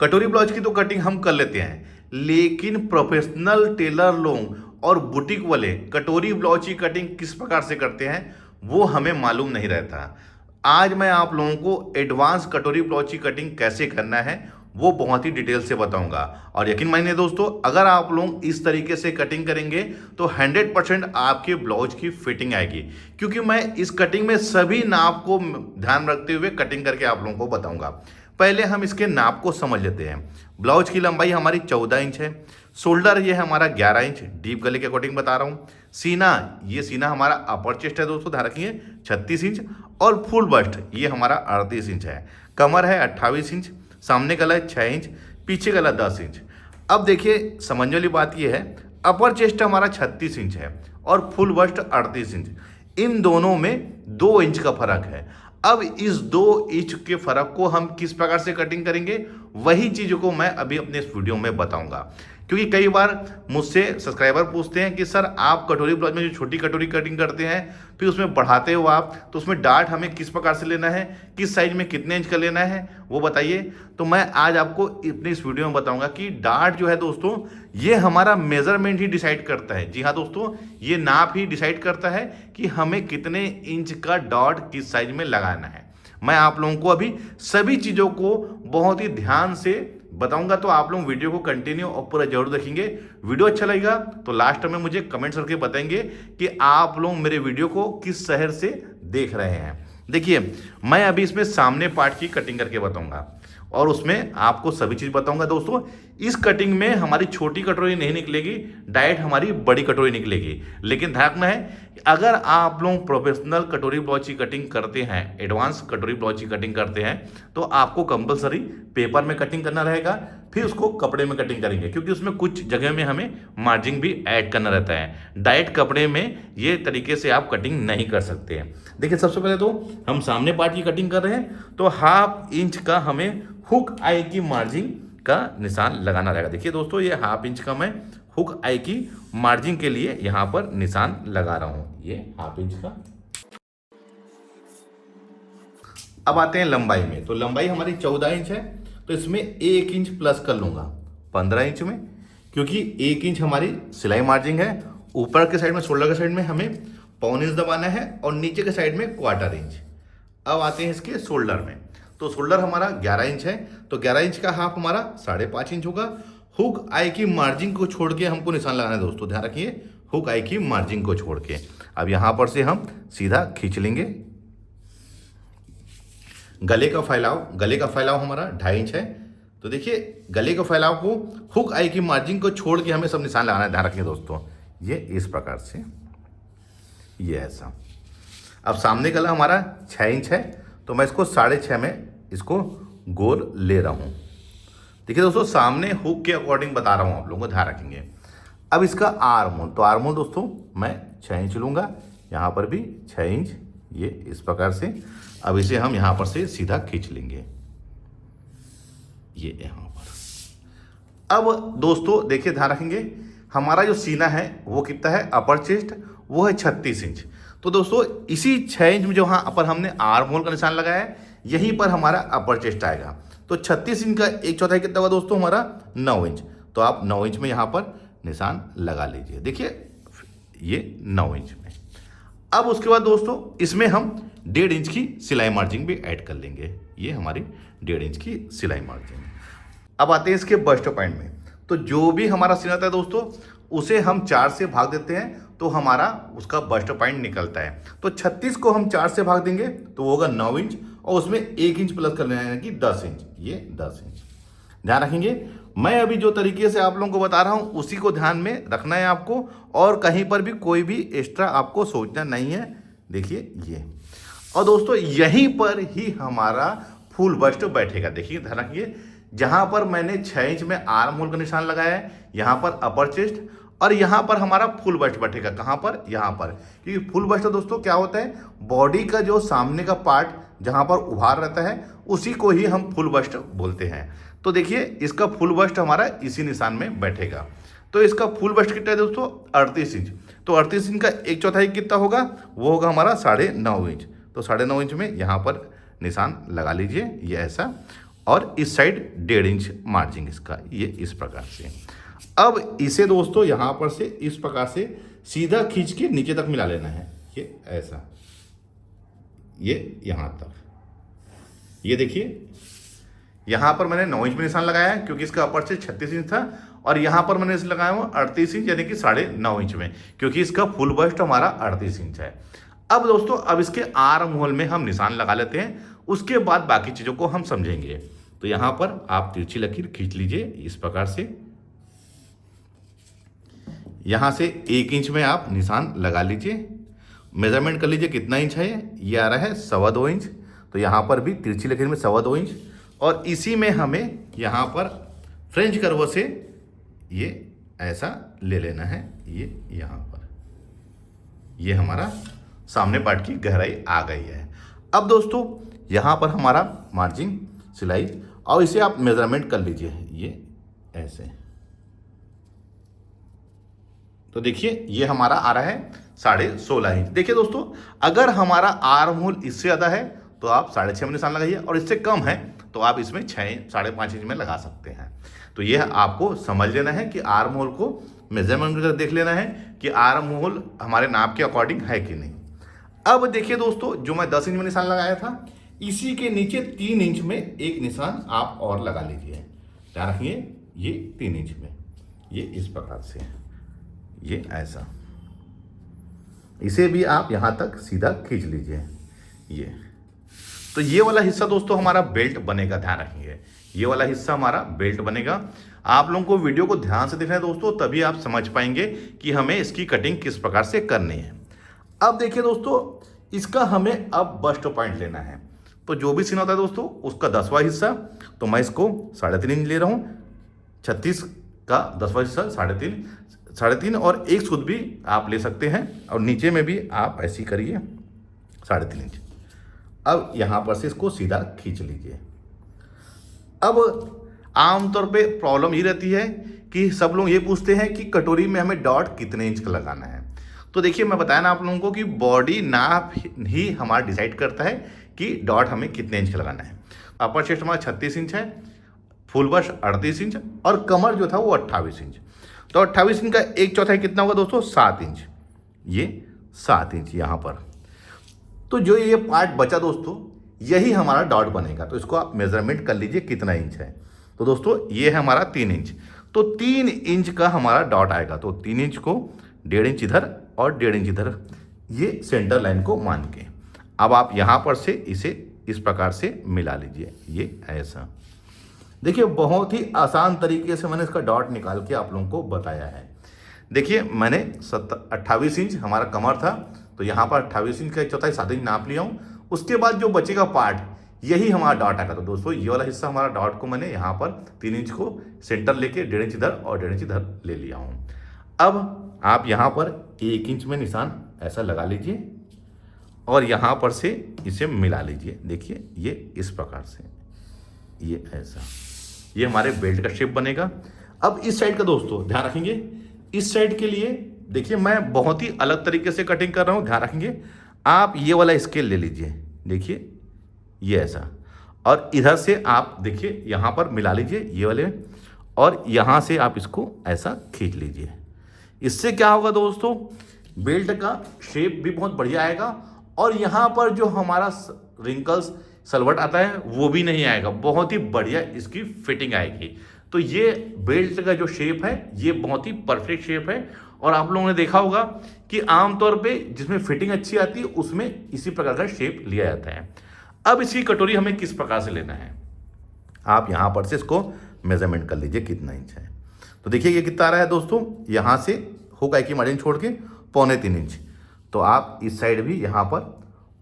कटोरी ब्लाउज की तो कटिंग हम कर लेते हैं, लेकिन प्रोफेशनल टेलर लोग और बुटीक वाले कटोरी ब्लाउज की कटिंग किस प्रकार से करते हैं वो हमें मालूम नहीं रहता। आज मैं आप लोगों को एडवांस कटोरी ब्लाउज की कटिंग कैसे करना है वो बहुत ही डिटेल से बताऊंगा। और यकीन मानिए दोस्तों, अगर आप लोग इस तरीके से कटिंग करेंगे तो 100% आपके ब्लाउज की फिटिंग आएगी, क्योंकि मैं इस कटिंग में सभी नाप को ध्यान रखते हुए कटिंग करके आप लोगों को बताऊंगा। पहले हम इसके नाप को समझ लेते हैं। ब्लाउज की लंबाई हमारी 14 इंच है, शोल्डर ये है हमारा 11 इंच, डीप गले के अकॉर्डिंग बता रहा हूँ। सीना, ये सीना हमारा अपर चेस्ट है दोस्तों, ध्यान रखिए 36 इंच, और फुल बस्ट ये हमारा 38 इंच है। कमर है 28 इंच, सामने गला है 6 इंच, पीछे गला 10 इंच। अब देखिए समझने वाली बात ये है, अपर चेस्ट हमारा 36 इंच है और फुल बस्ट 38 इंच, इन दोनों में 2 इंच का फर्क है। अब इस 2 इंच के फर्क को हम किस प्रकार से कटिंग करेंगे वही चीज़ों को मैं अभी अपने इस वीडियो में बताऊंगा। क्योंकि कई बार मुझसे सब्सक्राइबर पूछते हैं कि सर आप कटोरी ब्लाउज में जो छोटी कटोरी कटिंग करते हैं फिर उसमें बढ़ाते हो आप, तो उसमें डार्ट हमें किस प्रकार से लेना है, किस साइज में कितने इंच का लेना है वो बताइए। तो मैं आज आपको अपनी इस वीडियो में बताऊंगा कि डार्ट जो है दोस्तों ये हमारा मेजरमेंट ही डिसाइड करता है। जी हाँ दोस्तों, ये नाप ही डिसाइड करता है कि हमें कितने इंच का डॉट किस साइज में लगाना है। मैं आप लोगों को अभी सभी चीज़ों को बहुत ही ध्यान से बताऊंगा, तो आप लोग वीडियो को कंटिन्यू और पूरा जरूर देखेंगे। वीडियो अच्छा लगेगा तो लास्ट में मुझे कमेंट्स करके बताएंगे कि आप लोग मेरे वीडियो को किस शहर से देख रहे हैं। देखिए मैं अभी इसमें सामने पार्ट की कटिंग करके बताऊंगा और उसमें आपको सभी चीज़ बताऊंगा। दोस्तों इस कटिंग में हमारी छोटी कटोरी नहीं निकलेगी, डायरेक्ट हमारी बड़ी कटोरी निकलेगी। लेकिन ध्यान रखना है, अगर आप लोग प्रोफेशनल कटोरी ब्लाउज की कटिंग करते हैं, एडवांस कटोरी ब्लाउज की कटिंग करते हैं, तो आपको कंपलसरी पेपर में कटिंग करना रहेगा, फिर उसको कपड़े में कटिंग करेंगे, क्योंकि उसमें कुछ जगह में हमें मार्जिन भी ऐड करना रहता है। डायरेक्ट कपड़े में ये तरीके से आप कटिंग नहीं कर सकते हैं। देखिए सबसे पहले तो हम सामने पार्ट की कटिंग कर रहे हैं, तो 1/2 इंच का हमें हुक आई की मार्जिन का निशान लगाना रहेगा। देखिए दोस्तों ये 1/2 इंच का मैं हुक आई की मार्जिन के लिए यहां पर निशान लगा रहा हूं, ये 1/2 इंच का। अब आते हैं लंबाई में, तो लंबाई हमारी 14 इंच है, तो इसमें 1 इंच प्लस कर लूंगा 15 इंच में, क्योंकि 1 इंच हमारी सिलाई मार्जिन है। ऊपर के साइड में, शोल्डर के साइड में हमें 1/4 इंच दबाना है और नीचे के साइड में 1/4 इंच। अब आते हैं इसके शोल्डर में, तो शोल्डर हमारा 11 इंच है, तो 11 इंच का हाफ हमारा 5.5 इंच होगा। हुक आई की मार्जिन को छोड़ के हमको निशान लगाना है दोस्तों, ध्यान रखिए हुक आई की मार्जिन को छोड़ के। अब यहां पर से हम सीधा खींच लेंगे। गले का फैलाव हमारा 2.5 इंच है, तो देखिए गले के फैलाव को हुक आई की मार्जिन को छोड़ के हमें सब निशान लगाना है। ध्यान रखिए दोस्तों, ये इस प्रकार से, ये ऐसा। अब सामने गला हमारा 6 इंच है, तो मैं इसको 6.5 में इसको गोल ले रहा हूं। देखिए दोस्तों सामने हुक के अकॉर्डिंग बता रहा हूं, आप लोगों को ध्यान रखेंगे। अब इसका आर्म होल, तो आर्म होल दोस्तों मैं 6 इंच लूंगा, यहां पर भी 6 इंच, ये इस प्रकार से। अब इसे हम यहां पर से सीधा खींच लेंगे, ये यहां पर। अब दोस्तों देखिए ध्यान रखेंगे, हमारा जो सीना है वो कितना है, अपर चेस्ट वो है 36 इंच। तो दोस्तों इसी 6 इंच में जो हाँ पर हमने आर्म होल का निशान लगाया है, यहीं पर हमारा अपर चेस्ट आएगा। तो 36 इंच का 1/4 कितना हुआ दोस्तों, हमारा 9 इंच। तो आप 9 इंच में यहाँ पर निशान लगा लीजिए, देखिए ये 9 इंच में। अब उसके बाद दोस्तों इसमें हम 1.5 इंच की सिलाई मार्जिन भी ऐड कर लेंगे, ये हमारी 1.5 इंच की सिलाई मार्जिन। अब आते हैं इसके बस्ट पॉइंट में, तो जो भी हमारा सीना था दोस्तों उसे हम 4 से भाग देते हैं, तो हमारा उसका बस्ट पॉइंट निकलता है। तो 36 को हम 4 से भाग देंगे तो वो होगा 9 इंच, और उसमें 1 इंच प्लस कर लेना है कि 10 इंच, ये 10 इंच। ध्यान रखेंगे, मैं अभी जो तरीके से आप लोगों को बता रहा हूं उसी को ध्यान में रखना है आपको, और कहीं पर भी कोई भी एक्स्ट्रा आपको सोचना नहीं है। देखिए ये, और दोस्तों यहीं पर ही हमारा फुल बस्ट बैठेगा। देखिए ध्यान रखिए, जहां पर मैंने 6 इंच में आर्म होल का निशान लगाया है, यहां पर अपर चेस्ट, और यहां पर हमारा फुल बस्ट बैठेगा। कहां पर, यहां पर। क्योंकि फुल बस्ट दोस्तों क्या होता है, बॉडी का जो सामने का पार्ट जहां पर उभार रहता है उसी को ही हम फुल बस्ट बोलते हैं। तो देखिए इसका फुल बस्ट हमारा इसी निशान में बैठेगा। तो इसका फुल बस्ट कितना है दोस्तों, 38 इंच। तो 38 इंच का 1/4 कितना होगा, वो होगा हमारा 9.5 इंच। तो 9.5 इंच में यहाँ पर निशान लगा लीजिए, ये ऐसा। और इस साइड 1.5 इंच मार्जिन इसका, ये इस प्रकार से। अब इसे दोस्तों यहाँ पर से इस प्रकार से सीधा खींच के नीचे तक मिला लेना है, ये ऐसा, ये यहाँ तक। ये देखिए यहाँ पर मैंने 9 इंच में निशान लगाया है क्योंकि इसका अपर से 36 इंच था, और यहाँ पर मैंने इसे लगाया हुआ 38 इंच यानी कि 9.5 इंच में, क्योंकि इसका फुल बस्ट हमारा 38 इंच है। अब दोस्तों अब इसके आर्म होल में हम निशान लगा लेते हैं, उसके बाद बाकी चीज़ों को हम समझेंगे। तो यहाँ पर आप तिरछी लकीर खींच लीजिए इस प्रकार से, यहाँ से 1 इंच में आप निशान लगा लीजिए, मेजरमेंट कर लीजिए कितना इंच है, ये आ रहा है 2.25 इंच। तो यहाँ पर भी तिरछी लकीर में 2.25 इंच, और इसी में हमें यहाँ पर फ्रेंच कर्व से ये ऐसा ले लेना है, ये यहाँ पर, ये हमारा सामने पार्ट की गहराई आ गई है। अब दोस्तों यहाँ पर हमारा मार्जिन सिलाई, और इसे आप मेजरमेंट कर लीजिए, ये ऐसे। तो देखिए ये हमारा आ रहा है 16.5 इंच। देखिए दोस्तों अगर हमारा आर्म होल इससे ज़्यादा है तो आप 6.5 में निशान लगाइए, और इससे कम है तो आप इसमें 6.5 इंच में लगा सकते हैं। तो यह आपको समझ लेना है कि आर्म होल को मेजरमेंट करके देख लेना है कि आर्म होल हमारे नाप के अकॉर्डिंग है कि नहीं। अब देखिए दोस्तों जो मैं 10 इंच में निशान लगाया था, इसी के नीचे 3 इंच में एक निशान आप और लगा लीजिए। ध्यान रखिए ये 3 इंच में, ये इस प्रकार से, ये ऐसा, इसे भी आप यहाँ तक सीधा खींच लीजिए ये। तो ये वाला हिस्सा दोस्तों हमारा बेल्ट बनेगा, ध्यान रखिए ये वाला हिस्सा हमारा बेल्ट बनेगा। आप लोगों को वीडियो को ध्यान से देखना है दोस्तों, तभी आप समझ पाएंगे कि हमें इसकी कटिंग किस प्रकार से करनी है। अब देखिए दोस्तों इसका हमें अब बस्ट पॉइंट लेना है। तो जो भी सीन होता है दोस्तों उसका 10वां हिस्सा, तो मैं इसको 3.5 इंच ले रहा हूँ, 36 का 10वां हिस्सा 3.5 और 1 सूद भी आप ले सकते हैं, और नीचे में भी आप ऐसी करिए 3.5 इंच। अब यहाँ पर से इसको सीधा खींच लीजिए। अब आमतौर पे प्रॉब्लम ये रहती है कि सब लोग ये पूछते हैं कि कटोरी में हमें डॉट कितने इंच का लगाना है। तो देखिए मैं बताया ना आप लोगों को कि बॉडी नाप ही हमारा डिसाइड करता है कि डॉट हमें कितने इंच का लगाना है। अपर चेस्ट हमारा 36 इंच है, फुल बस्ट 38 इंच, और कमर जो था वो 28 इंच। तो 28 इंच का 1/4 कितना होगा दोस्तों, 7 इंच, ये 7 इंच यहाँ पर। तो जो ये पार्ट बचा दोस्तों यही हमारा डॉट बनेगा। तो इसको आप मेजरमेंट कर लीजिए कितना इंच है। तो दोस्तों ये है हमारा 3 इंच, तो 3 इंच का हमारा डॉट आएगा। तो 3 इंच को 1.5 इंच इधर और 1.5 इंच इधर, ये सेंटर लाइन को मान के अब आप यहाँ पर से इसे इस प्रकार से मिला लीजिए, ये ऐसा। देखिए बहुत ही आसान तरीके से मैंने इसका डॉट निकाल के आप लोगों को बताया है। देखिए मैंने 28 इंच हमारा कमर था, तो यहाँ पर 28 इंच का 1/4 7 इंच नाप लिया हूँ। उसके बाद जो बचेगा पार्ट यही हमारा डॉट आएगा। तो दोस्तों ये वाला हिस्सा हमारा डॉट को मैंने यहाँ पर 3 इंच को सेंटर लेके 1.5 इंच इधर और 1.5 इंच इधर ले लिया हूँ। अब आप यहाँ पर 1 इंच में निशान ऐसा लगा लीजिए, और यहाँ पर से इसे मिला लीजिए। देखिए ये इस प्रकार से, ये ऐसा, ये हमारे बेल्ट का शेप बनेगा। अब इस साइड का दोस्तों ध्यान रखेंगे, इस साइड के लिए देखिए मैं बहुत ही अलग तरीके से कटिंग कर रहा हूँ। ध्यान रखेंगे आप ये वाला स्केल ले लीजिए, देखिए ये ऐसा, और इधर से आप देखिए यहाँ पर मिला लीजिए ये वाले, और यहाँ से आप इसको ऐसा खींच लीजिए। इससे क्या होगा दोस्तों, बेल्ट का शेप भी बहुत बढ़िया आएगा, और यहाँ पर जो हमारा रिंकल्स सलवट आता है वो भी नहीं आएगा, बहुत ही बढ़िया इसकी फिटिंग आएगी। तो ये बेल्ट का जो शेप है ये बहुत ही परफेक्ट शेप है, और आप लोगों ने देखा होगा कि आमतौर पे जिसमें फिटिंग अच्छी आती है उसमें इसी प्रकार का शेप लिया जाता है। अब इसकी कटोरी हमें किस प्रकार से लेना है, आप यहाँ पर से इसको मेजरमेंट कर लीजिए कितना इंच है। तो देखिए ये कितना आ रहा है दोस्तों, यहाँ से हुक की मार्जिन छोड़ के 3.25 इंच। तो आप इस साइड भी यहाँ पर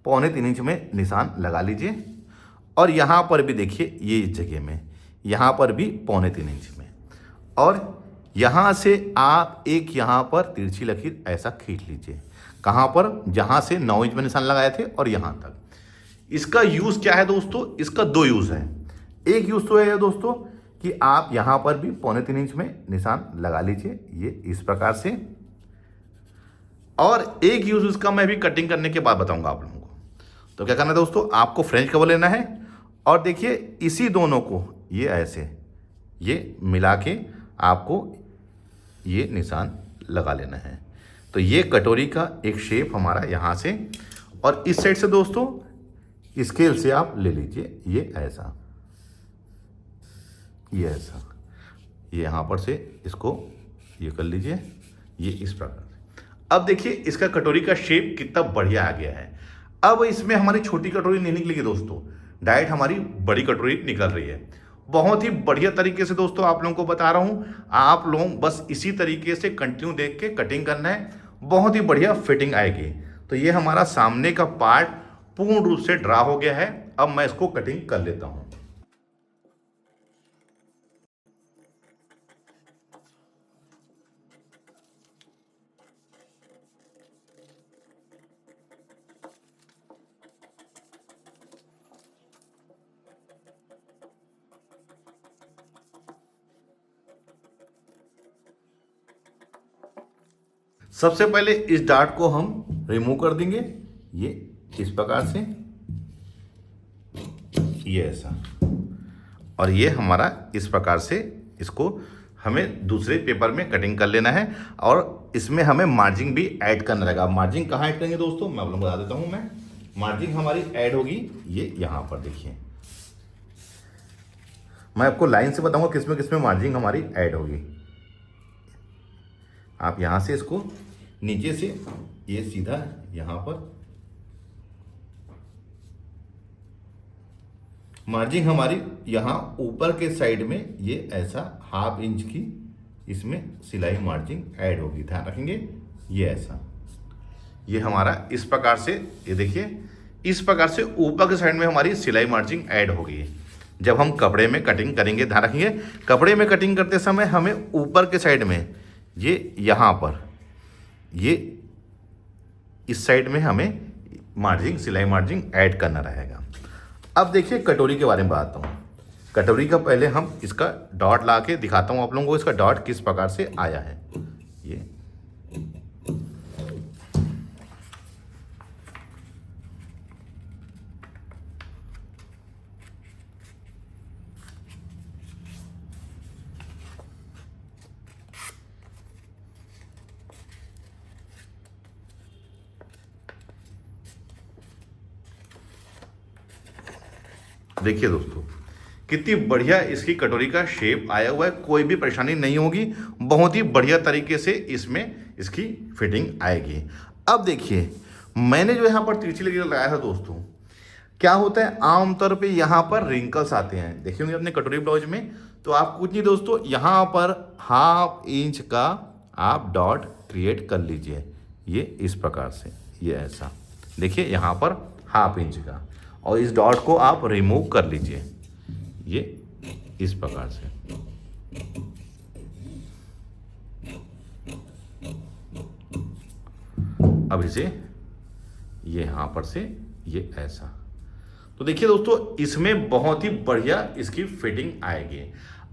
3.25 इंच में निशान लगा लीजिए, और यहाँ पर भी देखिए ये इस जगह में, यहाँ पर भी 3.25 इंच में, और यहाँ से आप एक यहाँ पर तिरछी लकीर ऐसा खींच लीजिए। कहाँ पर, जहाँ से 9 इंच में निशान लगाए थे और यहाँ तक। इसका यूज़ क्या है दोस्तों, इसका 2 यूज़ है। एक यूज़ तो है दोस्तों कि आप यहाँ पर भी 3.25 इंच में निशान लगा लीजिए, ये इस प्रकार से, और एक यूज़ इसका मैं भी कटिंग करने के बाद बताऊंगा आप लोगों को। तो क्या करना है दोस्तों, आपको फ्रेंच कवर लेना है, और देखिए इसी दोनों को ये ऐसे ये मिला के आपको ये निशान लगा लेना है। तो ये कटोरी का एक शेप हमारा यहाँ से, और इस साइड से दोस्तों स्केल से आप ले लीजिए ये ऐसा, ये ऐसा, ये यहाँ पर से इसको ये कर लीजिए, ये इस प्रकार से। अब देखिए इसका कटोरी का शेप कितना बढ़िया आ गया है। अब इसमें हमारी छोटी कटोरी नहीं निकलेगी दोस्तों, डायरेक्ट हमारी बड़ी कटोरी निकल रही है। बहुत ही बढ़िया तरीके से दोस्तों आप लोगों को बता रहा हूँ, आप लोग बस इसी तरीके से कंटिन्यू देख के कटिंग करना है, बहुत ही बढ़िया फिटिंग आएगी। तो ये हमारा सामने का पार्ट पूर्ण रूप से ड्रा हो गया है। अब मैं इसको कटिंग कर लेता हूँ। सबसे पहले इस डार्ट को हम रिमूव कर देंगे, ये इस प्रकार से, ये ऐसा, और ये हमारा इस प्रकार से इसको हमें दूसरे पेपर में कटिंग कर लेना है। और इसमें हमें मार्जिंग भी ऐड करना रहेगा। मार्जिंग कहाँ ऐड करेंगे दोस्तों, मैं आप लोगों को बता देता हूँ। मैं मार्जिंग हमारी ऐड होगी ये यहाँ पर, देखिए मैं आपको लाइन से बताऊंगा किसमें किसमें मार्जिंग हमारी ऐड होगी। आप यहाँ से इसको नीचे से ये सीधा यहाँ पर मार्जिंग हमारी यहाँ ऊपर के साइड में ये ऐसा 1/2 इंच की इसमें सिलाई मार्जिंग ऐड होगी, ध्यान रखेंगे। ये ऐसा, ये हमारा इस प्रकार से, ये देखिए इस प्रकार से ऊपर के साइड में हमारी सिलाई मार्जिंग ऐड होगी। जब हम कपड़े में कटिंग करेंगे, ध्यान रखेंगे, कपड़े में कटिंग करते समय हमें ऊपर के साइड में ये यहाँ पर ये इस साइड में हमें मार्जिंग सिलाई मार्जिंग ऐड करना रहेगा। अब देखिए कटोरी के बारे में बताता हूँ। कटोरी का पहले हम इसका डॉट ला के दिखाता हूँ आप लोगों को, इसका डॉट किस प्रकार से आया है। ये देखिए दोस्तों कितनी बढ़िया इसकी कटोरी का शेप आया हुआ है, कोई भी परेशानी नहीं होगी, बहुत ही बढ़िया तरीके से इसमें इसकी फिटिंग आएगी। अब देखिए मैंने जो यहाँ पर तिरछी लगी लगाया था दोस्तों, क्या होता है आमतौर पे यहाँ पर रिंकल्स आते हैं, देखे होंगे अपने कटोरी ब्लाउज में। तो आप कुछ नहीं दोस्तों, यहाँ पर 1/2 इंच का आप डॉट क्रिएट कर लीजिए, ये इस प्रकार से, ये ऐसा देखिए यहाँ पर 1/2 इंच का, और इस डॉट को आप रिमूव कर लीजिए, ये इस प्रकार से। अब इसे ये यहाँ पर से ये ऐसा, तो देखिए दोस्तों इसमें बहुत ही बढ़िया इसकी फिटिंग आएगी।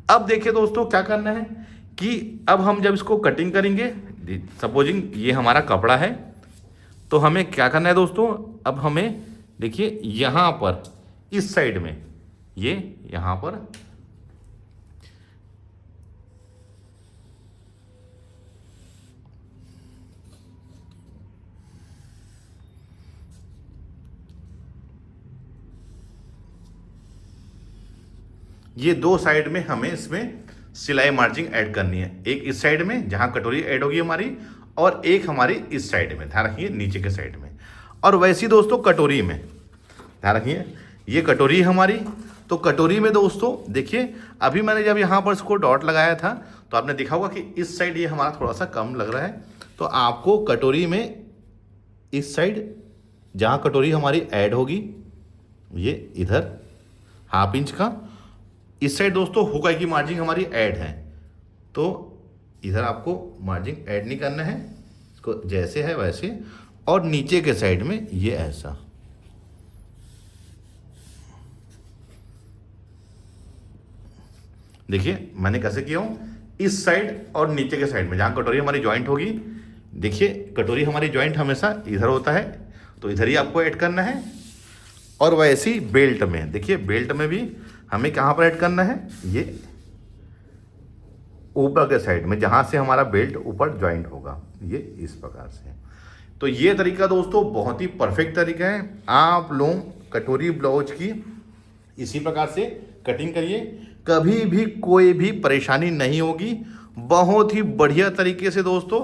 अब देखिए दोस्तों क्या करना है कि अब हम जब इसको कटिंग करेंगे, सपोजिंग ये हमारा कपड़ा है, तो हमें क्या करना है दोस्तों, अब हमें देखिए यहाँ पर इस साइड में ये यहाँ पर ये 2 साइड में हमें इसमें सिलाई मार्जिंग ऐड करनी है। एक इस साइड में जहाँ कटोरी ऐड होगी हमारी, और एक हमारी इस साइड में, ध्यान रखिए नीचे के साइड में। और वैसी दोस्तों कटोरी में ध्यान रखिए, ये कटोरी हमारी, तो कटोरी में दोस्तों देखिए अभी मैंने जब यहाँ पर इसको डॉट लगाया था तो आपने देखा होगा कि इस साइड ये हमारा थोड़ा सा कम लग रहा है। तो आपको कटोरी में इस साइड जहाँ कटोरी हमारी ऐड होगी, ये इधर 1/2 इंच का, इस साइड दोस्तों हुक की मार्जिंग हमारी ऐड है, तो इधर आपको मार्जिंग ऐड नहीं करना है, इसको जैसे है वैसे, और नीचे के साइड में ये ऐसा, देखिए मैंने कैसे किया हूँ, इस साइड और नीचे के साइड में जहाँ कटोरी हमारी जॉइंट होगी, देखिए कटोरी हमारी जॉइंट हमेशा इधर होता है, तो इधर ही आपको ऐड करना है। और वैसे ही बेल्ट में देखिए, बेल्ट में भी हमें कहाँ पर ऐड करना है, ये ऊपर के साइड में जहाँ से हमारा बेल्ट ऊपर ज्वाइंट होगा, ये इस प्रकार से। तो ये तरीका दोस्तों बहुत ही परफेक्ट तरीका है। आप लोग कटोरी ब्लाउज की इसी प्रकार से कटिंग करिए, कभी भी कोई भी परेशानी नहीं होगी। बहुत ही बढ़िया तरीके से दोस्तों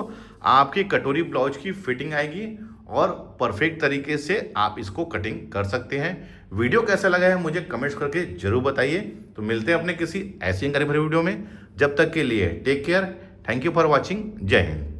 आपकी कटोरी ब्लाउज की फिटिंग आएगी और परफेक्ट तरीके से आप इसको कटिंग कर सकते हैं। वीडियो कैसा लगा है मुझे कमेंट्स करके जरूर बताइए। तो मिलते हैं अपने किसी ऐसी जानकारी भरे वीडियो में। जब तक के लिए take care, thank you for watching, जय हिंद।